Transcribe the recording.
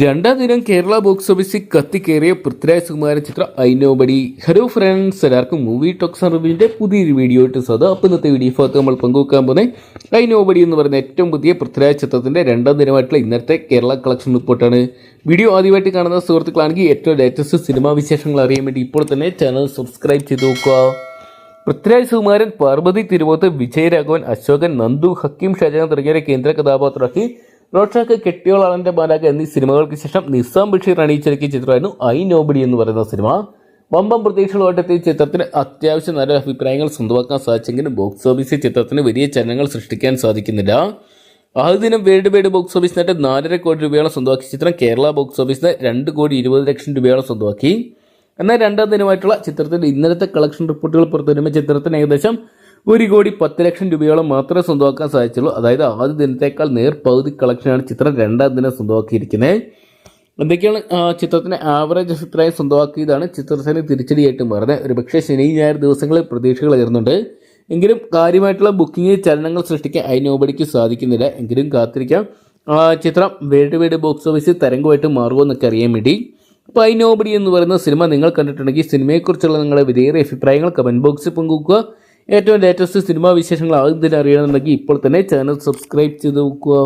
രണ്ടാം ദിനം കേരള ബോക്സ് ഓഫീസിൽ കത്തിക്കേറിയ പൃഥ്വിരാജ് സുകുമാരൻ ചിത്രം ഐ നോബഡി. ഹലോ ഫ്രണ്ട്സ്, എല്ലാവർക്കും മൂവി ടോക്സ് ആൻഡ് റിവ്യൂവിൻ്റെ പുതിയൊരു വീഡിയോ ആയിട്ട് സാധാ. അപ്പോൾ ഇന്നത്തെ വീഡിയോ ഭാഗത്ത് നമ്മൾ പങ്കുവെക്കാൻ പോകുന്നത് ഐ നോബഡി എന്ന് പറയുന്ന ഏറ്റവും പുതിയ പൃഥ്വിരാജ് ചിത്രത്തിൻ്റെ രണ്ടാം ദിനമായിട്ടുള്ള ഇന്നത്തെ കേരള കളക്ഷൻ റിപ്പോർട്ടാണ്. വീഡിയോ ആദ്യമായിട്ട് കാണുന്ന സുഹൃത്തുക്കളാണെങ്കിൽ ഏറ്റവും ലേറ്റസ്റ്റ് സിനിമാ വിശേഷങ്ങൾ അറിയാൻ വേണ്ടി ഇപ്പോൾ തന്നെ ചാനൽ സബ്സ്ക്രൈബ് ചെയ്ത് നോക്കുക. പൃഥ്വിരാജ് സുകുമാരൻ, പാർവതി തിരുവോത്ത്, വിജയരാഘവൻ, അശോകൻ, നന്ദു, ഹക്കീം ഷാജഹാൻ തുടങ്ങിയ കേന്ദ്ര കഥാപാത്രമാക്കി റോഷാക്ക്, കെട്ടിയോളാളന്റെ ബാലാക എന്നീ സിനിമകൾക്ക് ശേഷം നിസാം ബഷീർ അണിയിച്ചൊരുക്കിയ ചിത്രമായിരുന്നു ഐ നോബഡി എന്ന് പറയുന്ന സിനിമ. വമ്പം പ്രതീക്ഷകളുമായിട്ട് എത്തിയ ചിത്രത്തിന് അത്യാവശ്യം നല്ല അഭിപ്രായങ്ങൾ സ്വന്തമാക്കാൻ സാധിച്ചെങ്കിലും ബോക്സ് ഓഫീസിൽ ചിത്രത്തിന് വലിയ ചലനങ്ങൾ സൃഷ്ടിക്കാൻ സാധിക്കുന്നില്ല. ആദ്യ ദിനം വേൾഡ് വൈഡ് ബോക്സ് ഓഫീസ് നേട്ട് 4.5 കോടി രൂപയോളം സ്വന്തമാക്കിയ ചിത്രം കേരള ബോക്സ് ഓഫീസിന് 2,20,00,000 രൂപയോളം സ്വന്തമാക്കി. എന്നാൽ രണ്ടാം ദിനമായിട്ടുള്ള ചിത്രത്തിന്റെ ഇന്നലത്തെ കളക്ഷൻ റിപ്പോർട്ടുകൾ പുറത്തുവരുമ്പോൾ ചിത്രത്തിന് ഏകദേശം 1,10,00,000 രൂപയോളം മാത്രമേ സ്വന്തമാക്കാൻ സാധിച്ചുള്ളൂ. അതായത് ആദ്യ ദിനത്തേക്കാൾ പകുതി കളക്ഷനാണ് ചിത്രം രണ്ടാം ദിനം സ്വന്തമാക്കിയിരിക്കുന്നത്. എന്തൊക്കെയാണ് ചിത്രത്തിന് ആവറേജ് അഭിപ്രായം സ്വന്തമാക്കിയതാണ് ചിത്രത്തിന് തിരിച്ചടിയായിട്ട് മാറുന്നത്. ഒരുപക്ഷെ ശനി ഞായർ ദിവസങ്ങളിൽ പ്രതീക്ഷകൾ ഉയർന്നുണ്ട്. എങ്കിലും കാര്യമായിട്ടുള്ള ബുക്കിംഗ് ചലനങ്ങൾ സൃഷ്ടിക്കാൻ ഐ നോബഡിക്ക് സാധിക്കുന്നില്ല. എങ്കിലും കാത്തിരിക്കാം ചിത്രം വേൾഡ് വൈഡ് ബോക്സ് ഓഫീസിൽ തരംഗമായിട്ട് മാറുമോ എന്നൊക്കെ അറിയാൻ വേണ്ടി. അപ്പോൾ ഐ നോബഡി എന്ന് പറയുന്ന സിനിമ നിങ്ങൾ കണ്ടിട്ടുണ്ടെങ്കിൽ സിനിമയെക്കുറിച്ചുള്ള നിങ്ങളുടെ വിലയേറിയ അഭിപ്രായങ്ങൾ കമൻറ്റ് ബോക്സിൽ പങ്കുവെക്കുക. ഏറ്റവും ലേറ്റസ്റ്റ് സിനിമാ വിശേഷങ്ങൾ ആദ്യം തന്നെ അറിയണമെന്നുണ്ടെങ്കിൽ ഇപ്പോൾ തന്നെ ചാനൽ സബ്സ്ക്രൈബ് ചെയ്ത് നോക്കുക.